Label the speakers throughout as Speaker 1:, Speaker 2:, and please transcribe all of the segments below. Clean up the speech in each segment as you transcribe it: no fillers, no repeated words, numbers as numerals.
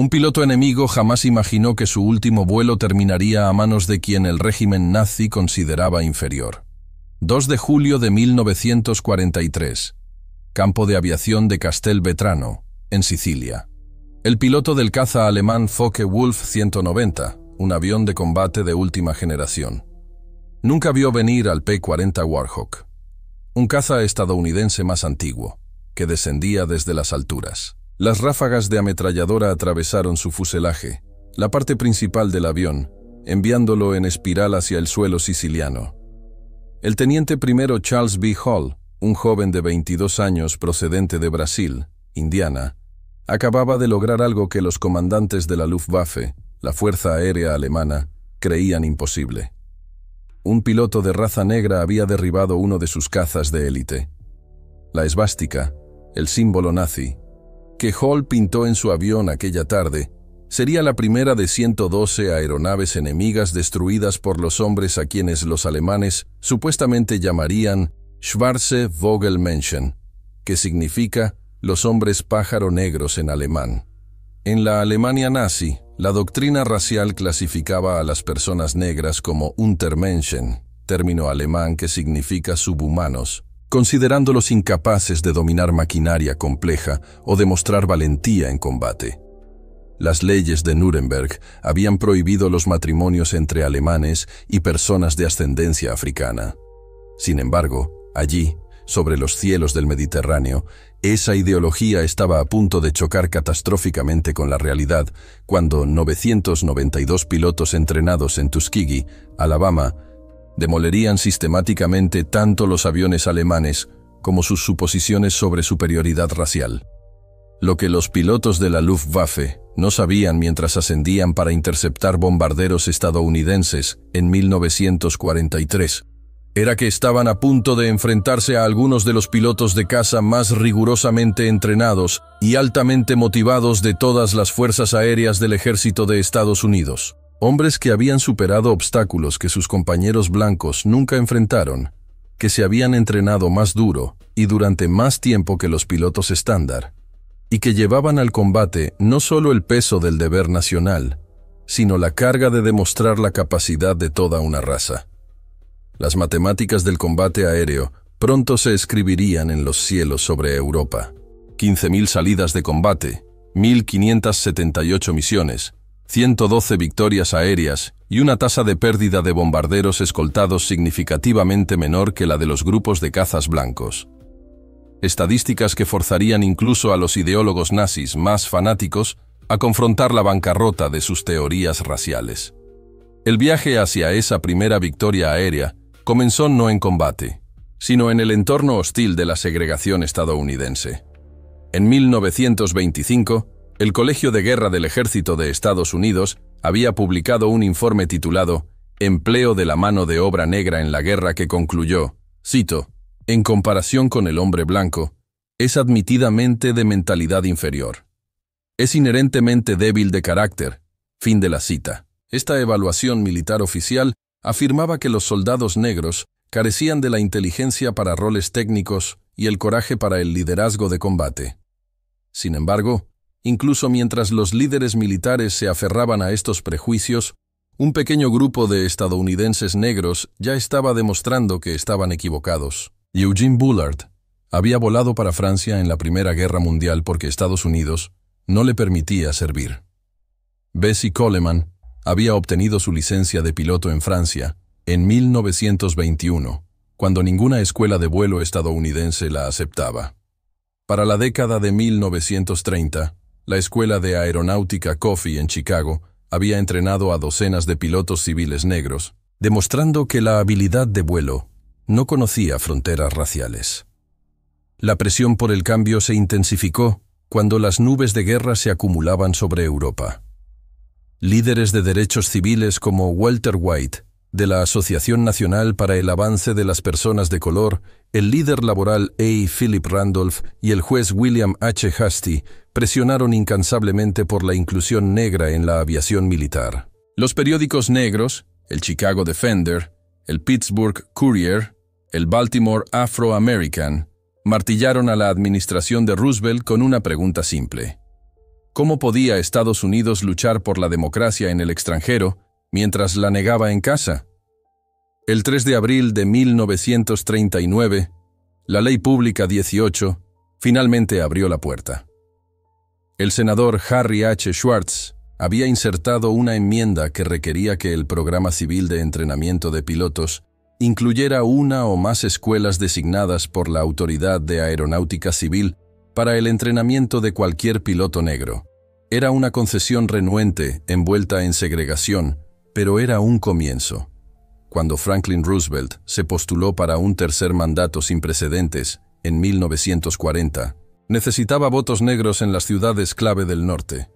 Speaker 1: Un piloto enemigo jamás imaginó que su último vuelo terminaría a manos de quien el régimen nazi consideraba inferior. 2 de julio de 1943. Campo de aviación de Castelvetrano, en Sicilia. El piloto del caza alemán Focke-Wulf 190, un avión de combate de última generación. Nunca vio venir al P-40 Warhawk, un caza estadounidense más antiguo, que descendía desde las alturas. Las ráfagas de ametralladora atravesaron su fuselaje, la parte principal del avión, enviándolo en espiral hacia el suelo siciliano. El teniente primero Charles B. Hall, un joven de 22 años procedente de Brasil, Indiana, acababa de lograr algo que los comandantes de la Luftwaffe, la Fuerza Aérea Alemana, creían imposible. Un piloto de raza negra había derribado uno de sus cazas de élite. La esvástica, el símbolo nazi, que Hall pintó en su avión aquella tarde, sería la primera de 112 aeronaves enemigas destruidas por los hombres a quienes los alemanes supuestamente llamarían Schwarze Vogelmenschen, que significa los hombres pájaro negros en alemán. En la Alemania nazi, la doctrina racial clasificaba a las personas negras como Untermenschen, término alemán que significa subhumanos, considerándolos incapaces de dominar maquinaria compleja o demostrar valentía en combate. Las leyes de Nuremberg habían prohibido los matrimonios entre alemanes y personas de ascendencia africana. Sin embargo, allí, sobre los cielos del Mediterráneo, esa ideología estaba a punto de chocar catastróficamente con la realidad cuando 992 pilotos entrenados en Tuskegee, Alabama, demolerían sistemáticamente tanto los aviones alemanes como sus suposiciones sobre superioridad racial. Lo que los pilotos de la Luftwaffe no sabían mientras ascendían para interceptar bombarderos estadounidenses en 1943 era que estaban a punto de enfrentarse a algunos de los pilotos de caza más rigurosamente entrenados y altamente motivados de todas las fuerzas aéreas del ejército de Estados Unidos. Hombres que habían superado obstáculos que sus compañeros blancos nunca enfrentaron, que se habían entrenado más duro y durante más tiempo que los pilotos estándar, y que llevaban al combate no solo el peso del deber nacional, sino la carga de demostrar la capacidad de toda una raza. Las matemáticas del combate aéreo pronto se escribirían en los cielos sobre Europa. 15.000 salidas de combate, 1.578 misiones, 112 victorias aéreas y una tasa de pérdida de bombarderos escoltados significativamente menor que la de los grupos de cazas blancos. Estadísticas que forzarían incluso a los ideólogos nazis más fanáticos a confrontar la bancarrota de sus teorías raciales. El viaje hacia esa primera victoria aérea comenzó no en combate, sino en el entorno hostil de la segregación estadounidense. En 1925, el Colegio de Guerra del Ejército de Estados Unidos había publicado un informe titulado «Empleo de la mano de obra negra en la guerra» que concluyó, cito, «En comparación con el hombre blanco, es admitidamente de mentalidad inferior. Es inherentemente débil de carácter». Fin de la cita. Esta evaluación militar oficial afirmaba que los soldados negros carecían de la inteligencia para roles técnicos y el coraje para el liderazgo de combate. Sin embargo, incluso mientras los líderes militares se aferraban a estos prejuicios, un pequeño grupo de estadounidenses negros ya estaba demostrando que estaban equivocados. Eugene Bullard había volado para Francia en la Primera Guerra Mundial porque Estados Unidos no le permitía servir. Bessie Coleman había obtenido su licencia de piloto en Francia en 1921, cuando ninguna escuela de vuelo estadounidense la aceptaba. Para la década de 1930, la Escuela de Aeronáutica Coffee en Chicago había entrenado a docenas de pilotos civiles negros, demostrando que la habilidad de vuelo no conocía fronteras raciales. La presión por el cambio se intensificó cuando las nubes de guerra se acumulaban sobre Europa. Líderes de derechos civiles como Walter White, de la Asociación Nacional para el Avance de las Personas de Color, el líder laboral A. Philip Randolph y el juez William H. Hastie presionaron incansablemente por la inclusión negra en la aviación militar. Los periódicos negros, el Chicago Defender, el Pittsburgh Courier, el Baltimore Afro-American, martillaron a la administración de Roosevelt con una pregunta simple. ¿Cómo podía Estados Unidos luchar por la democracia en el extranjero mientras la negaba en casa? El 3 de abril de 1939, la Ley Pública 18 finalmente abrió la puerta. El senador Harry H. Schwartz había insertado una enmienda que requería que el programa civil de entrenamiento de pilotos incluyera una o más escuelas designadas por la Autoridad de Aeronáutica Civil para el entrenamiento de cualquier piloto negro. Era una concesión renuente, envuelta en segregación, pero era un comienzo. Cuando Franklin Roosevelt se postuló para un tercer mandato sin precedentes, en 1940, necesitaba votos negros en las ciudades clave del norte.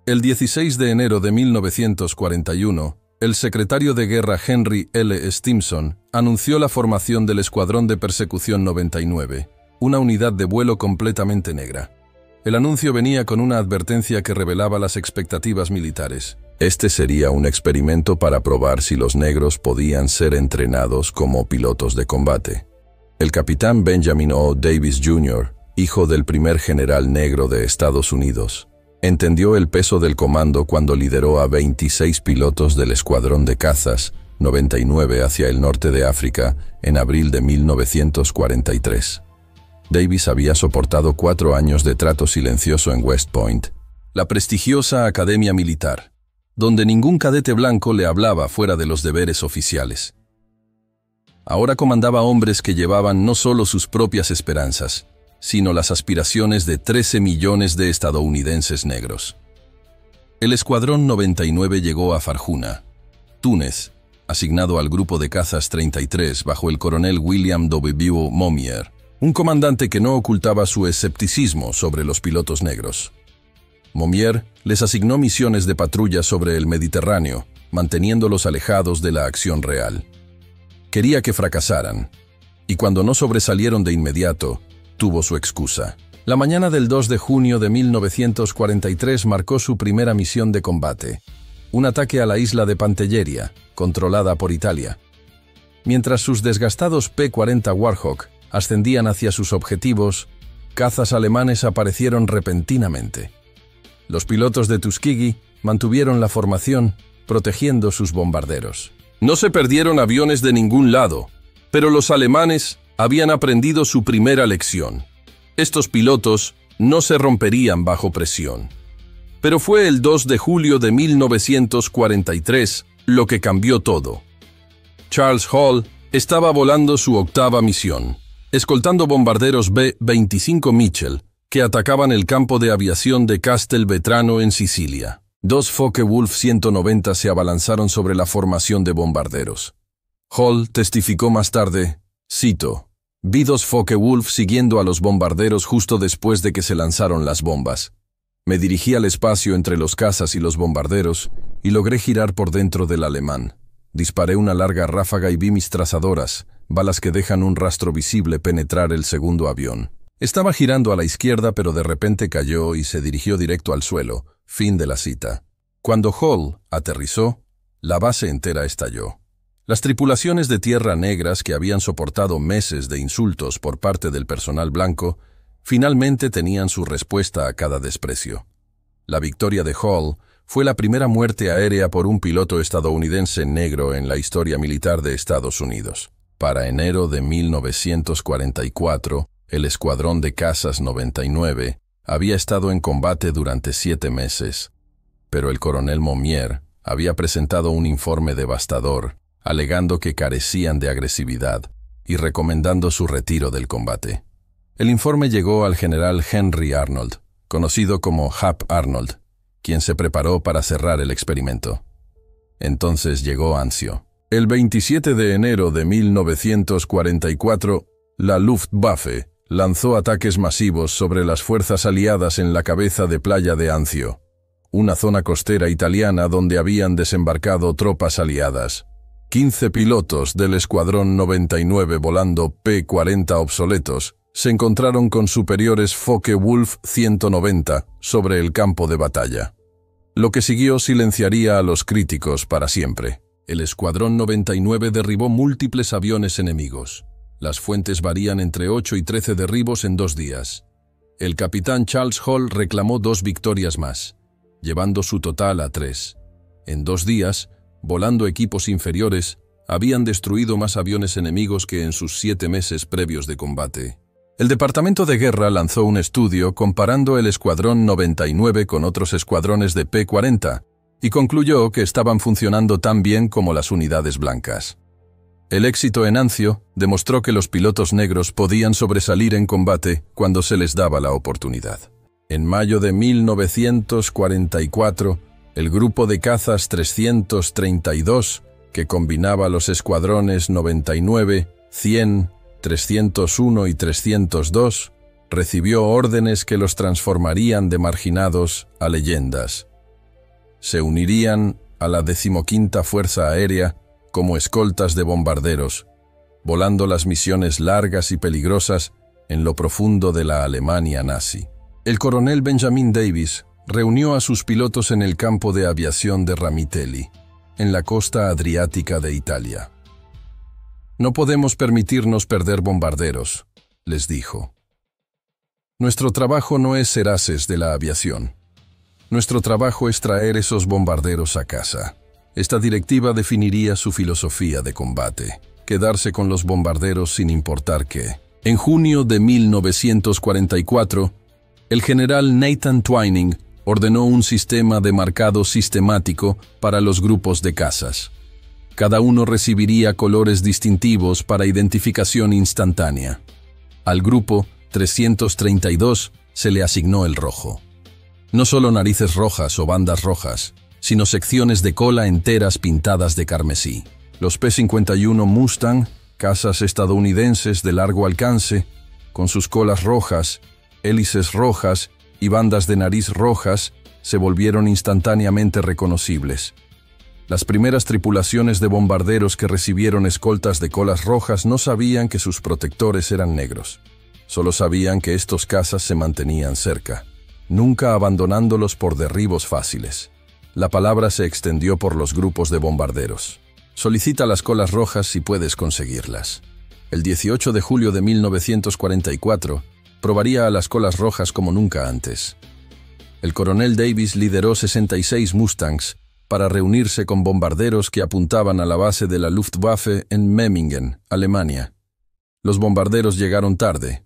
Speaker 1: El 16 de enero de 1941, el secretario de Guerra Henry L. Stimson anunció la formación del Escuadrón de Persecución 99, una unidad de vuelo completamente negra. El anuncio venía con una advertencia que revelaba las expectativas militares. Este sería un experimento para probar si los negros podían ser entrenados como pilotos de combate. El capitán Benjamin O. Davis Jr., hijo del primer general negro de Estados Unidos, entendió el peso del comando cuando lideró a 26 pilotos del Escuadrón de Cazas 99 hacia el norte de África en abril de 1943. Davis había soportado 4 años de trato silencioso en West Point, la prestigiosa academia militar, donde ningún cadete blanco le hablaba fuera de los deberes oficiales. Ahora comandaba hombres que llevaban no solo sus propias esperanzas, sino las aspiraciones de 13 millones de estadounidenses negros. El Escuadrón 99 llegó a Farjuna, Túnez, asignado al Grupo de Cazas 33 bajo el coronel William W. Momier, un comandante que no ocultaba su escepticismo sobre los pilotos negros. Momier les asignó misiones de patrulla sobre el Mediterráneo, manteniéndolos alejados de la acción real. Quería que fracasaran, y cuando no sobresalieron de inmediato, tuvo su excusa. La mañana del 2 de junio de 1943 marcó su primera misión de combate, un ataque a la isla de Pantelleria, controlada por Italia. Mientras sus desgastados P-40 Warhawk ascendían hacia sus objetivos, cazas alemanes aparecieron repentinamente. Los pilotos de Tuskegee mantuvieron la formación, protegiendo sus bombarderos. No se perdieron aviones de ningún lado, pero los alemanes habían aprendido su primera lección. Estos pilotos no se romperían bajo presión. Pero fue el 2 de julio de 1943 lo que cambió todo. Charles Hall estaba volando su 8ª misión, escoltando bombarderos B-25 Mitchell que atacaban el campo de aviación de Castelvetrano en Sicilia. 2 Focke-Wulf 190 se abalanzaron sobre la formación de bombarderos. Hall testificó más tarde, cito, «Vi 2 Focke-Wulf siguiendo a los bombarderos justo después de que se lanzaron las bombas. Me dirigí al espacio entre los cazas y los bombarderos y logré girar por dentro del alemán. Disparé una larga ráfaga y vi mis trazadoras, balas que dejan un rastro visible, penetrar el segundo avión. Estaba girando a la izquierda, pero de repente cayó y se dirigió directo al suelo». Fin de la cita. Cuando Hall aterrizó, la base entera estalló. Las tripulaciones de tierra negras que habían soportado meses de insultos por parte del personal blanco, finalmente tenían su respuesta a cada desprecio. La victoria de Hall fue la primera muerte aérea por un piloto estadounidense negro en la historia militar de Estados Unidos. Para enero de 1944, el Escuadrón de Cazas 99 había estado en combate durante 7 meses, pero el coronel Momier había presentado un informe devastador, alegando que carecían de agresividad y recomendando su retiro del combate. El informe llegó al general Henry Arnold, conocido como Hap Arnold, quien se preparó para cerrar el experimento. Entonces llegó Anzio. El 27 de enero de 1944, la Luftwaffe lanzó ataques masivos sobre las fuerzas aliadas en la cabeza de playa de Anzio, una zona costera italiana donde habían desembarcado tropas aliadas. 15 pilotos del Escuadrón 99 volando P-40 obsoletos se encontraron con superiores Focke-Wulf 190 sobre el campo de batalla. Lo que siguió silenciaría a los críticos para siempre. El Escuadrón 99 derribó múltiples aviones enemigos. Las fuentes varían entre 8 y 13 derribos en 2 días. El capitán Charles Hall reclamó 2 victorias más, llevando su total a 3. En 2 días, volando equipos inferiores, habían destruido más aviones enemigos que en sus 7 meses previos de combate. El Departamento de Guerra lanzó un estudio comparando el Escuadrón 99 con otros escuadrones de P-40 y concluyó que estaban funcionando tan bien como las unidades blancas. El éxito en Anzio demostró que los pilotos negros podían sobresalir en combate cuando se les daba la oportunidad. En mayo de 1944, el grupo de cazas 332, que combinaba los escuadrones 99, 100, 301 y 302, recibió órdenes que los transformarían de marginados a leyendas. Se unirían a la 15ª Fuerza Aérea como escoltas de bombarderos, volando las misiones largas y peligrosas en lo profundo de la Alemania nazi. El coronel Benjamin Davis reunió a sus pilotos en el campo de aviación de Ramitelli, en la costa adriática de Italia. «No podemos permitirnos perder bombarderos», les dijo. «Nuestro trabajo no es ser ases de la aviación. Nuestro trabajo es traer esos bombarderos a casa». Esta directiva definiría su filosofía de combate: quedarse con los bombarderos sin importar qué. En junio de 1944, el general Nathan Twining ordenó un sistema de marcado sistemático para los grupos de cazas. Cada uno recibiría colores distintivos para identificación instantánea. Al grupo 332 se le asignó el rojo. No solo narices rojas o bandas rojas, sino secciones de cola enteras pintadas de carmesí. Los P-51 Mustang, cazas estadounidenses de largo alcance, con sus colas rojas, hélices rojas y bandas de nariz rojas, se volvieron instantáneamente reconocibles. Las primeras tripulaciones de bombarderos que recibieron escoltas de colas rojas no sabían que sus protectores eran negros. Solo sabían que estos cazas se mantenían cerca, nunca abandonándolos por derribos fáciles. La palabra se extendió por los grupos de bombarderos. Solicita las colas rojas si puedes conseguirlas. El 18 de julio de 1944, probaría a las colas rojas como nunca antes. El coronel Davis lideró 66 Mustangs para reunirse con bombarderos que apuntaban a la base de la Luftwaffe en Memmingen, Alemania. Los bombarderos llegaron tarde.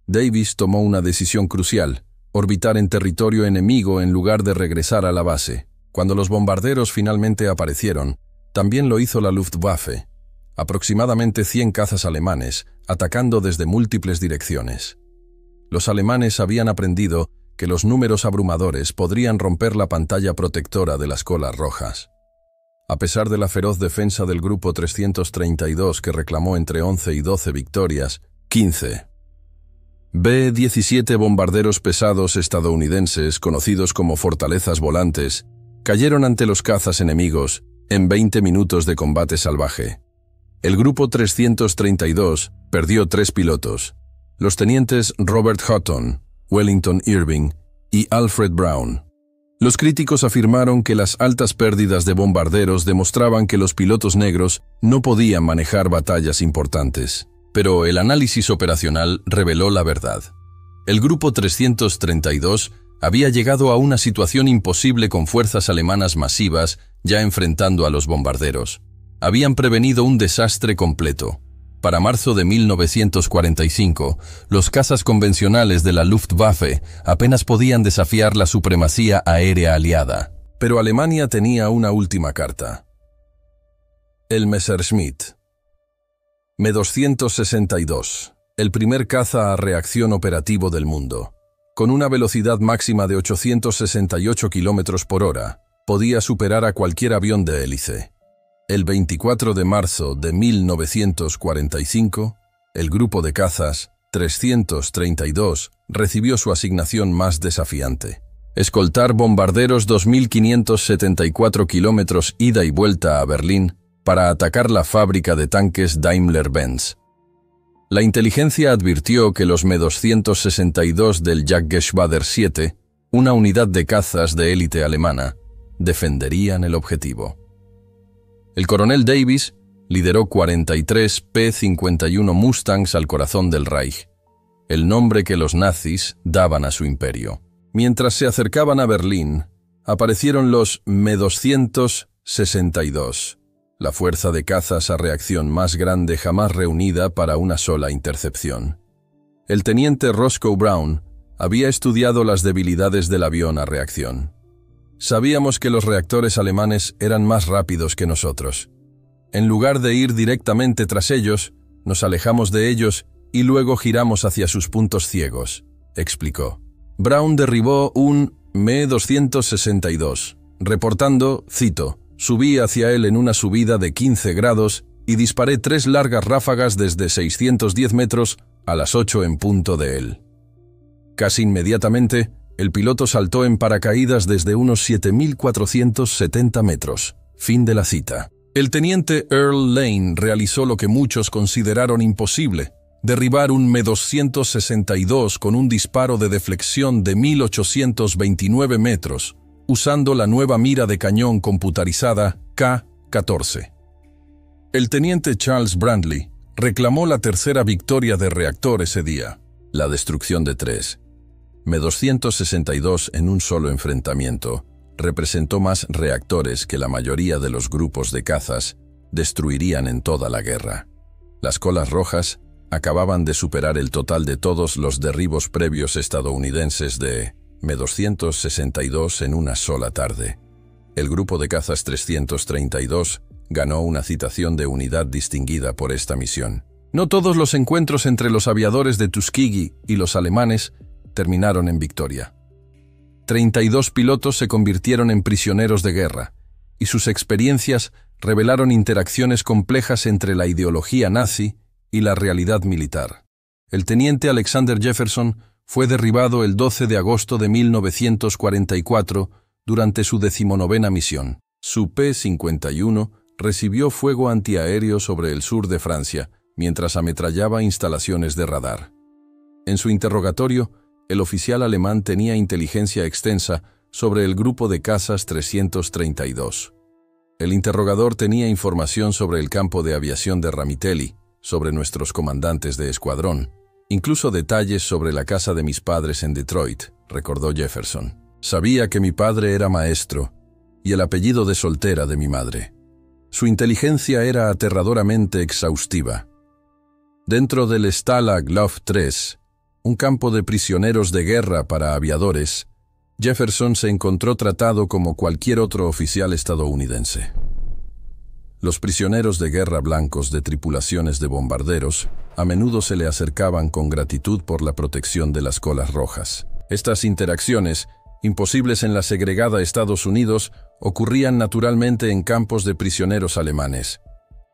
Speaker 1: Davis tomó una decisión crucial: orbitar en territorio enemigo en lugar de regresar a la base. Cuando los bombarderos finalmente aparecieron, también lo hizo la Luftwaffe, aproximadamente 100 cazas alemanes, atacando desde múltiples direcciones. Los alemanes habían aprendido que los números abrumadores podrían romper la pantalla protectora de las colas rojas. A pesar de la feroz defensa del grupo 332, que reclamó entre 11 y 12 victorias, 15 B-17 bombarderos pesados estadounidenses, conocidos como fortalezas volantes, cayeron ante los cazas enemigos en 20 minutos de combate salvaje. El grupo 332 perdió 3 pilotos, los tenientes Robert Houghton, Wellington Irving y Alfred Brown. Los críticos afirmaron que las altas pérdidas de bombarderos demostraban que los pilotos negros no podían manejar batallas importantes. Pero el análisis operacional reveló la verdad. El grupo 332 había llegado a una situación imposible con fuerzas alemanas masivas ya enfrentando a los bombarderos. Habían prevenido un desastre completo. Para marzo de 1945, los cazas convencionales de la Luftwaffe apenas podían desafiar la supremacía aérea aliada. Pero Alemania tenía una última carta: el Messerschmitt. Me-262, el primer caza a reacción operativo del mundo. Con una velocidad máxima de 868 km por hora, podía superar a cualquier avión de hélice. El 24 de marzo de 1945, el grupo de cazas 332 recibió su asignación más desafiante: escoltar bombarderos 2.574 kilómetros ida y vuelta a Berlín para atacar la fábrica de tanques Daimler-Benz. La inteligencia advirtió que los Me-262 del Jagdgeschwader 7, una unidad de cazas de élite alemana, defenderían el objetivo. El coronel Davis lideró 43 P-51 Mustangs al corazón del Reich. el nombre que los nazis daban a su imperio. Mientras se acercaban a Berlín, aparecieron los Me-262, la fuerza de cazas a reacción más grande jamás reunida para una sola intercepción. El teniente Roscoe Brown había estudiado las debilidades del avión a reacción. Sabíamos que los reactores alemanes eran más rápidos que nosotros. En lugar de ir directamente tras ellos, nos alejamos de ellos y luego giramos hacia sus puntos ciegos, explicó. Brown derribó un Me-262, reportando, cito, «Subí hacia él en una subida de 15 grados y disparé 3 largas ráfagas desde 610 metros a las 8 en punto de él». Casi inmediatamente, el piloto saltó en paracaídas desde unos 7.470 metros. Fin de la cita. El teniente Earl Lane realizó lo que muchos consideraron imposible, derribar un Me-262 con un disparo de deflexión de 1.829 metros, usando la nueva mira de cañón computarizada K-14. El teniente Charles Brandley reclamó la tercera victoria de reactor ese día, la destrucción de 3 Me-262 en un solo enfrentamiento representó más reactores que la mayoría de los grupos de cazas destruirían en toda la guerra. Las colas rojas acababan de superar el total de todos los derribos previos estadounidenses de Me-262 en una sola tarde. El grupo de cazas 332 ganó una citación de unidad distinguida por esta misión. No todos los encuentros entre los aviadores de Tuskegee y los alemanes terminaron en victoria. 32 pilotos se convirtieron en prisioneros de guerra, y sus experiencias revelaron interacciones complejas entre la ideología nazi y la realidad militar. El teniente Alexander Jefferson fue derribado el 12 de agosto de 1944 durante su 19ª misión. Su P-51 recibió fuego antiaéreo sobre el sur de Francia mientras ametrallaba instalaciones de radar. En su interrogatorio, el oficial alemán tenía inteligencia extensa sobre el grupo de cazas 332. El interrogador tenía información sobre el campo de aviación de Ramitelli, sobre nuestros comandantes de escuadrón, incluso detalles sobre la casa de mis padres en Detroit, recordó Jefferson. Sabía que mi padre era maestro y el apellido de soltera de mi madre. Su inteligencia era aterradoramente exhaustiva. Dentro del Stalag Luft 3, un campo de prisioneros de guerra para aviadores, Jefferson se encontró tratado como cualquier otro oficial estadounidense. Los prisioneros de guerra blancos de tripulaciones de bombarderos a menudo se le acercaban con gratitud por la protección de las colas rojas. Estas interacciones, imposibles en la segregada Estados Unidos, ocurrían naturalmente en campos de prisioneros alemanes.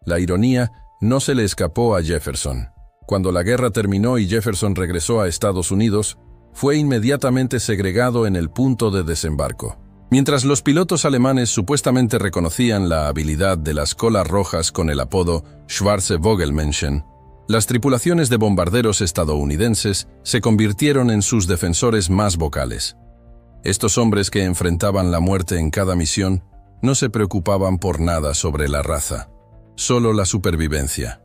Speaker 1: La ironía no se le escapó a Jefferson. Cuando la guerra terminó y Jefferson regresó a Estados Unidos, fue inmediatamente segregado en el punto de desembarco. Mientras los pilotos alemanes supuestamente reconocían la habilidad de las colas rojas con el apodo Schwarze Vogelmenschen, las tripulaciones de bombarderos estadounidenses se convirtieron en sus defensores más vocales. Estos hombres que enfrentaban la muerte en cada misión no se preocupaban por nada sobre la raza, solo la supervivencia.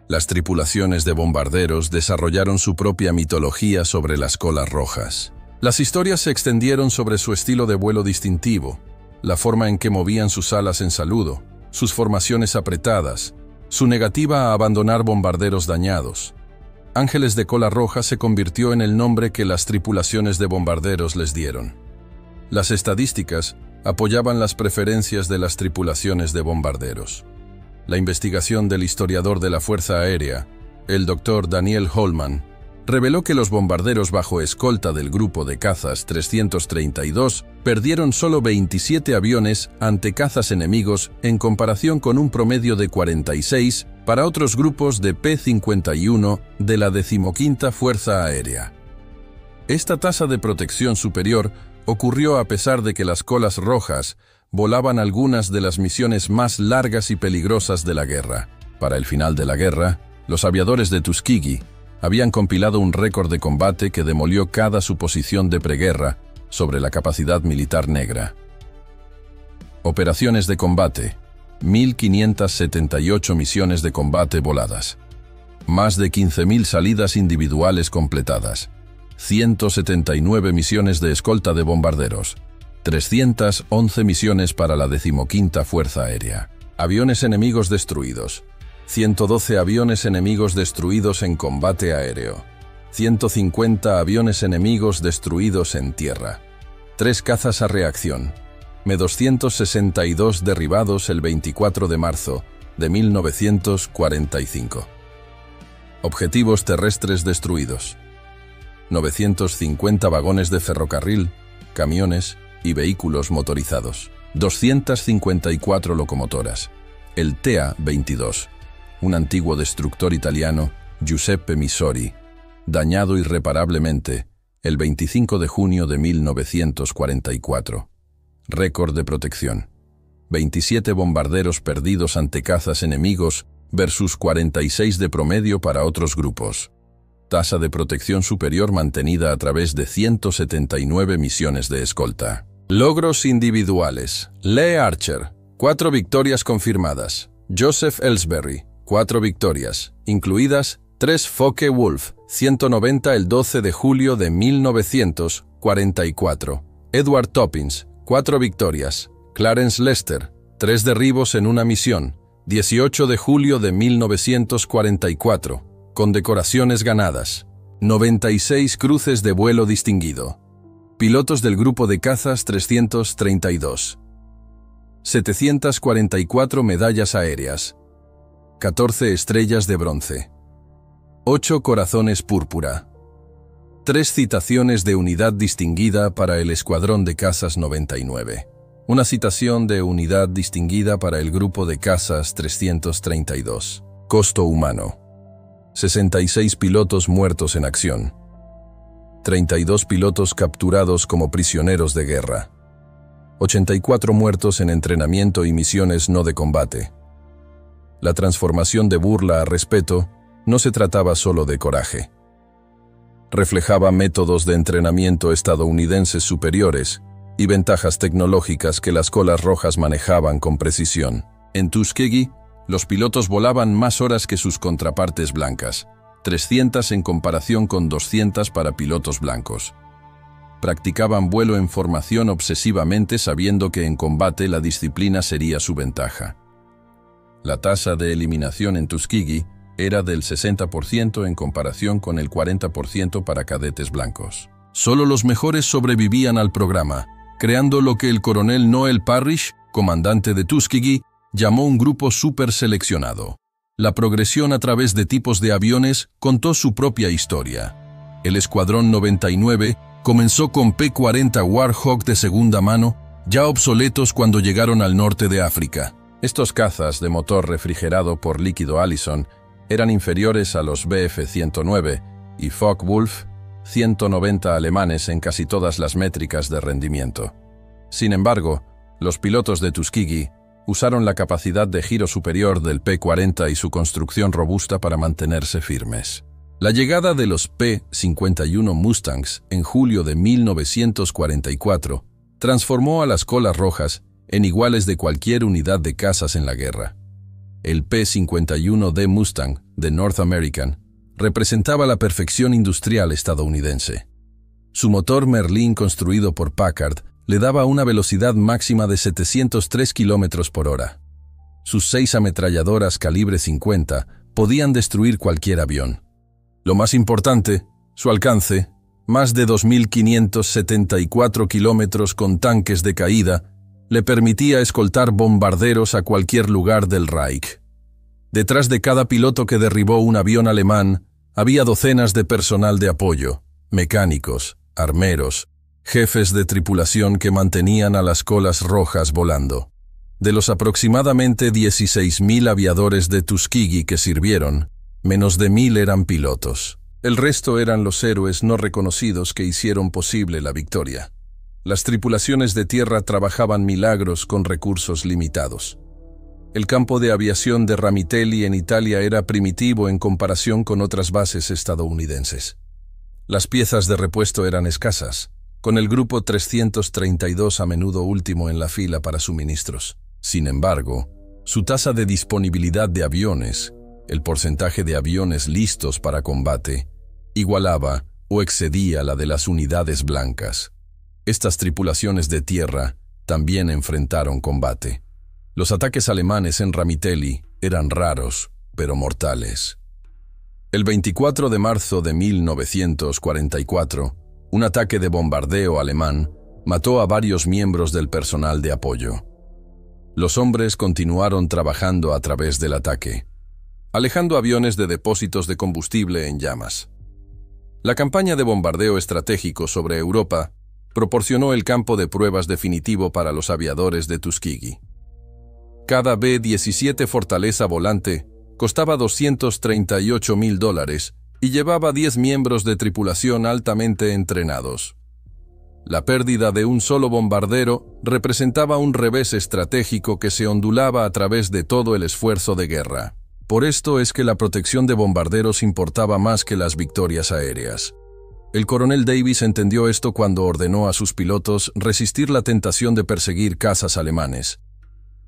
Speaker 1: Las tripulaciones de bombarderos desarrollaron su propia mitología sobre las colas rojas. Las historias se extendieron sobre su estilo de vuelo distintivo, la forma en que movían sus alas en saludo, sus formaciones apretadas, su negativa a abandonar bombarderos dañados. Ángeles de cola roja se convirtió en el nombre que las tripulaciones de bombarderos les dieron. Las estadísticas apoyaban las preferencias de las tripulaciones de bombarderos. La investigación del historiador de la Fuerza Aérea, el Dr. Daniel Holman, reveló que los bombarderos bajo escolta del grupo de cazas 332 perdieron solo 27 aviones ante cazas enemigos en comparación con un promedio de 46 para otros grupos de P-51 de la 15ª Fuerza Aérea. Esta tasa de protección superior ocurrió a pesar de que las colas rojas volaban algunas de las misiones más largas y peligrosas de la guerra. Para el final de la guerra, los aviadores de Tuskegee habían compilado un récord de combate que demolió cada suposición de preguerra sobre la capacidad militar negra. Operaciones de combate: 1.578 misiones de combate voladas. Más de 15.000 salidas individuales completadas, 179 misiones de escolta de bombarderos, 311 misiones para la 15ª Fuerza Aérea. Aviones enemigos destruidos, 112 aviones enemigos destruidos en combate aéreo, 150 aviones enemigos destruidos en tierra, 3 cazas a reacción, Me-262 derribados el 24 de marzo de 1945. Objetivos terrestres destruidos, 950 vagones de ferrocarril, camiones y vehículos motorizados, 254 locomotoras. El TA-22, un antiguo destructor italiano, Giuseppe Missori, dañado irreparablemente el 25 de junio de 1944. Récord de protección: 27 bombarderos perdidos ante cazas enemigos versus 46 de promedio para otros grupos. Tasa de protección superior mantenida a través de 179 misiones de escolta. Logros individuales: Lee Archer, 4 victorias confirmadas. Joseph Ellsbury, 4 victorias, incluidas 3 Focke-Wulf, 190 el 12 de julio de 1944. Edward Toppins, 4 victorias. Clarence Lester, 3 derribos en una misión, 18 de julio de 1944, condecoraciones ganadas. 96 cruces de vuelo distinguido. Pilotos del grupo de cazas 332. 744 medallas aéreas. 14 estrellas de bronce. 8 corazones púrpura. 3 citaciones de unidad distinguida para el Escuadrón de Cazas 99. Una citación de unidad distinguida para el grupo de cazas 332. Costo humano: 66 pilotos muertos en acción. 32 pilotos capturados como prisioneros de guerra. 84 muertos en entrenamiento y misiones no de combate. La transformación de burla a respeto no se trataba solo de coraje. Reflejaba métodos de entrenamiento estadounidenses superiores y ventajas tecnológicas que las colas rojas manejaban con precisión. En Tuskegee, los pilotos volaban más horas que sus contrapartes blancas, 300 en comparación con 200 para pilotos blancos. Practicaban vuelo en formación obsesivamente sabiendo que en combate la disciplina sería su ventaja. La tasa de eliminación en Tuskegee era del 60% en comparación con el 40% para cadetes blancos. Solo los mejores sobrevivían al programa, creando lo que el coronel Noel Parrish, comandante de Tuskegee, llamó un grupo súper seleccionado. La progresión a través de tipos de aviones contó su propia historia. El Escuadrón 99 comenzó con P-40 Warhawk de segunda mano, ya obsoletos cuando llegaron al norte de África. Estos cazas de motor refrigerado por líquido Allison eran inferiores a los Bf-109 y Focke-Wulf 190 alemanes en casi todas las métricas de rendimiento. Sin embargo, los pilotos de Tuskegee usaron la capacidad de giro superior del P-40 y su construcción robusta para mantenerse firmes. La llegada de los P-51 Mustangs en julio de 1944 transformó a las colas rojas en iguales de cualquier unidad de cazas en la guerra. El P-51D Mustang de North American representaba la perfección industrial estadounidense. Su motor Merlin construido por Packard le daba una velocidad máxima de 703 km por hora. Sus 6 ametralladoras calibre 50 podían destruir cualquier avión. Lo más importante, su alcance, más de 2.574 kilómetros con tanques de caída, le permitía escoltar bombarderos a cualquier lugar del Reich. Detrás de cada piloto que derribó un avión alemán, había docenas de personal de apoyo, mecánicos, armeros, jefes de tripulación que mantenían a las colas rojas volando. De los aproximadamente 16.000 aviadores de Tuskegee que sirvieron, menos de 1.000 eran pilotos. El resto eran los héroes no reconocidos que hicieron posible la victoria. Las tripulaciones de tierra trabajaban milagros con recursos limitados. El campo de aviación de Ramitelli en Italia era primitivo en comparación con otras bases estadounidenses. Las piezas de repuesto eran escasas, con el grupo 332 a menudo último en la fila para suministros. Sin embargo, su tasa de disponibilidad de aviones el porcentaje de aviones listos para combate igualaba o excedía la de las unidades blancas. Estas tripulaciones de tierra también enfrentaron combate. Los ataques alemanes en Ramitelli eran raros, pero mortales. El 24 de marzo de 1944, un ataque de bombardeo alemán mató a varios miembros del personal de apoyo. Los hombres continuaron trabajando a través del ataque, alejando aviones de depósitos de combustible en llamas. La campaña de bombardeo estratégico sobre Europa proporcionó el campo de pruebas definitivo para los aviadores de Tuskegee. Cada B-17 Fortaleza volante costaba $238.000 y llevaba 10 miembros de tripulación altamente entrenados. La pérdida de un solo bombardero representaba un revés estratégico que se ondulaba a través de todo el esfuerzo de guerra. Por esto es que la protección de bombarderos importaba más que las victorias aéreas. El coronel Davis entendió esto cuando ordenó a sus pilotos resistir la tentación de perseguir cazas alemanes.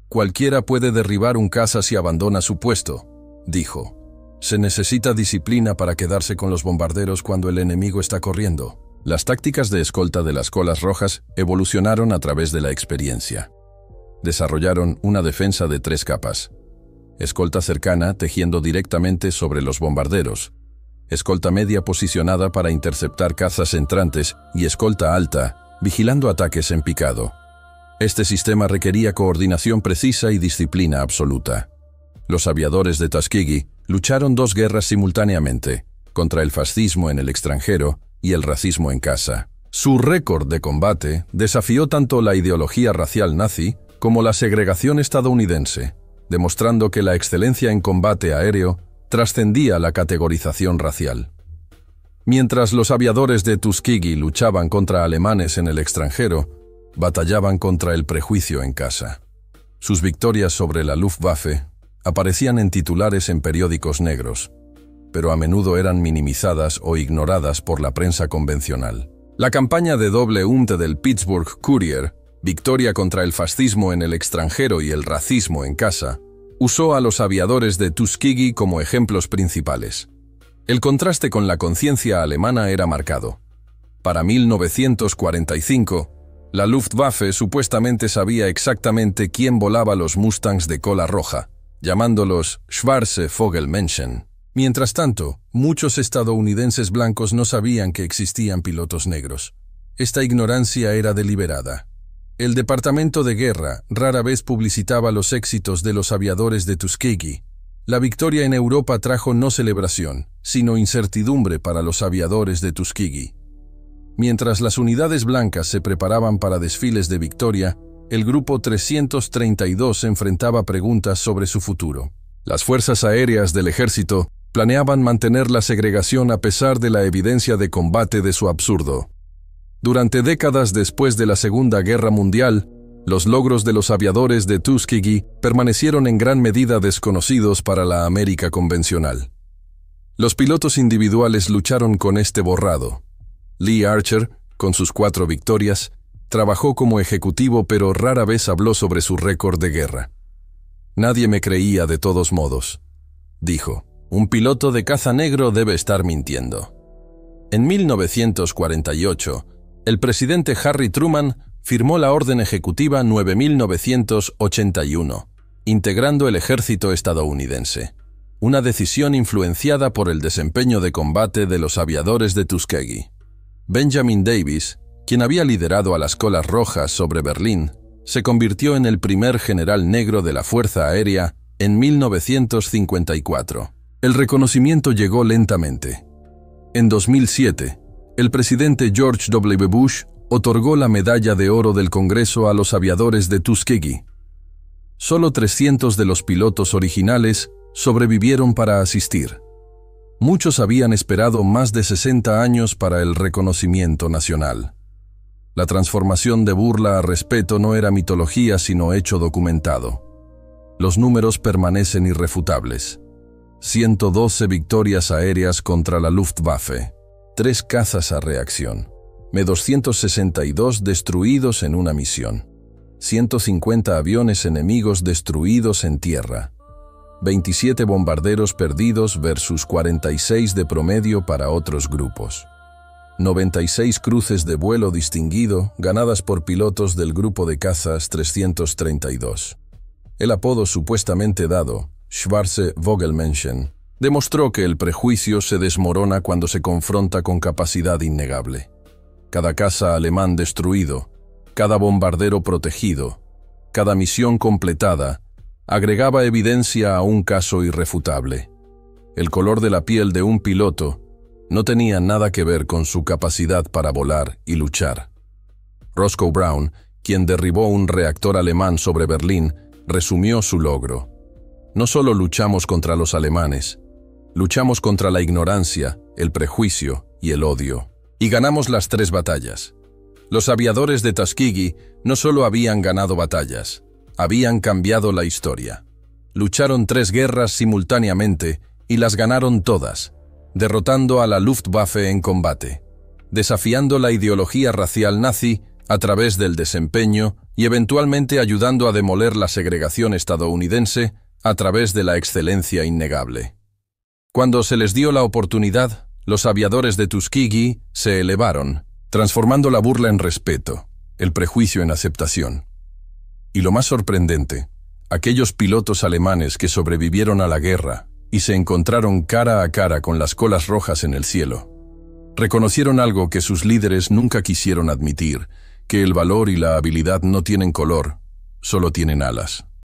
Speaker 1: «Cualquiera puede derribar un caza si abandona su puesto», dijo. «Se necesita disciplina para quedarse con los bombarderos cuando el enemigo está corriendo». Las tácticas de escolta de las colas rojas evolucionaron a través de la experiencia. Desarrollaron una defensa de 3 capas. Escolta cercana tejiendo directamente sobre los bombarderos. Escolta media posicionada para interceptar cazas entrantes y escolta alta, vigilando ataques en picado. Este sistema requería coordinación precisa y disciplina absoluta. Los aviadores de Tuskegee lucharon 2 guerras simultáneamente, contra el fascismo en el extranjero y el racismo en casa. Su récord de combate desafió tanto la ideología racial nazi como la segregación estadounidense, demostrando que la excelencia en combate aéreo trascendía la categorización racial. Mientras los aviadores de Tuskegee luchaban contra alemanes en el extranjero, batallaban contra el prejuicio en casa. Sus victorias sobre la Luftwaffe aparecían en titulares en periódicos negros, pero a menudo eran minimizadas o ignoradas por la prensa convencional. La campaña de doble UNT del Pittsburgh Courier, victoria contra el fascismo en el extranjero y el racismo en casa, usó a los aviadores de Tuskegee como ejemplos principales. El contraste con la conciencia alemana era marcado. Para 1945, la Luftwaffe supuestamente sabía exactamente quién volaba los Mustangs de cola roja, llamándolos Schwarze Vogelmenschen. Mientras tanto, muchos estadounidenses blancos no sabían que existían pilotos negros. Esta ignorancia era deliberada. El Departamento de Guerra rara vez publicitaba los éxitos de los aviadores de Tuskegee. La victoria en Europa trajo no celebración, sino incertidumbre para los aviadores de Tuskegee. Mientras las unidades blancas se preparaban para desfiles de victoria, el Grupo 332 enfrentaba preguntas sobre su futuro. Las fuerzas aéreas del ejército planeaban mantener la segregación a pesar de la evidencia de combate de su absurdo. Durante décadas después de la Segunda Guerra Mundial, los logros de los aviadores de Tuskegee permanecieron en gran medida desconocidos para la América convencional. Los pilotos individuales lucharon con este borrado. Lee Archer, con sus 4 victorias, trabajó como ejecutivo pero rara vez habló sobre su récord de guerra. «Nadie me creía de todos modos», dijo. «Un piloto de caza negro debe estar mintiendo». En 1948, el presidente Harry Truman firmó la Orden Ejecutiva 9981, integrando el ejército estadounidense, una decisión influenciada por el desempeño de combate de los aviadores de Tuskegee. Benjamin Davis, quien había liderado a las colas rojas sobre Berlín, se convirtió en el primer general negro de la Fuerza Aérea en 1954. El reconocimiento llegó lentamente. En 2007, el presidente George W. Bush otorgó la Medalla de Oro del Congreso a los aviadores de Tuskegee. Solo 300 de los pilotos originales sobrevivieron para asistir. Muchos habían esperado más de 60 años para el reconocimiento nacional. La transformación de burla a respeto no era mitología sino hecho documentado. Los números permanecen irrefutables. 112 victorias aéreas contra la Luftwaffe, 3 cazas a reacción, 262 destruidos en una misión, 150 aviones enemigos destruidos en tierra, 27 bombarderos perdidos versus 46 de promedio para otros grupos. 96 cruces de vuelo distinguido ganadas por pilotos del grupo de cazas 332. El apodo supuestamente dado, Schwarze Vogelmenschen, demostró que el prejuicio se desmorona cuando se confronta con capacidad innegable. Cada caza alemán destruido, cada bombardero protegido, cada misión completada, agregaba evidencia a un caso irrefutable. El color de la piel de un piloto no tenía nada que ver con su capacidad para volar y luchar. Roscoe Brown, quien derribó un reactor alemán sobre Berlín, resumió su logro. No solo luchamos contra los alemanes, luchamos contra la ignorancia, el prejuicio y el odio. Y ganamos las 3 batallas. Los aviadores de Tuskegee no solo habían ganado batallas, habían cambiado la historia. Lucharon 3 guerras simultáneamente y las ganaron todas, derrotando a la Luftwaffe en combate, desafiando la ideología racial nazi a través del desempeño y eventualmente ayudando a demoler la segregación estadounidense a través de la excelencia innegable. Cuando se les dio la oportunidad, los aviadores de Tuskegee se elevaron, transformando la burla en respeto, el prejuicio en aceptación. Y lo más sorprendente, aquellos pilotos alemanes que sobrevivieron a la guerra y se encontraron cara a cara con las colas rojas en el cielo, reconocieron algo que sus líderes nunca quisieron admitir, que el valor y la habilidad no tienen color, solo tienen alas.